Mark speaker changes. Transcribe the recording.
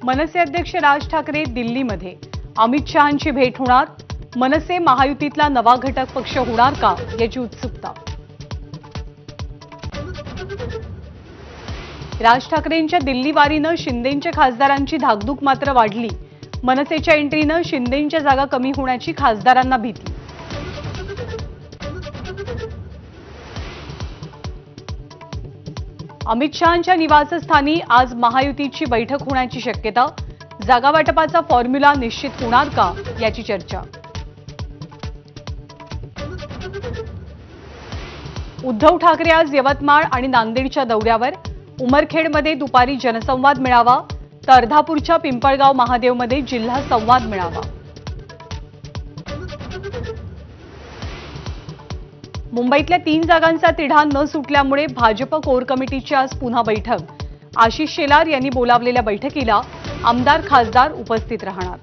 Speaker 1: मनसे अध्यक्ष राज ठाकरे दिल्लीमध्ये, अमित शहांची भेट होणार, मनसे महायुतीतला नवा घटक पक्ष होणार का याची उत्सुकता। राज ठाकरेंच्या दिल्ली वारीनं शिंदेंच्या खासदारांची धाकधूक मात्र वाढली। मनसेच्या एंट्रीनं शिंदेंच्या जागा कमी होण्याची खासदारांना भीती। अमित शहांच्या निवासस्थानी आज महायुतीची बैठक होण्याची शक्यता। जागा वाटपाचा फॉर्म्युला निश्चित होणार का याची चर्चा। उद्धव ठाकरे आज यवतमाळ आणि नांदेडच्या दौऱ्यावर। उमरखेडमध्ये दुपारी जनसंवाद मेळावा, तर अर्धापूरच्या पिंपळगाव महादेवमध्ये जिल्हा संवाद मेळावा। मुंबईतल्या 3 जागांचा तिढा न सुटल्यामुळे भाजप कोर कमिटीची आज पुन्हा बैठक। आशिष शेलार यांनी बोलावलेल्या बैठकीला आमदार खासदार उपस्थित राहणार।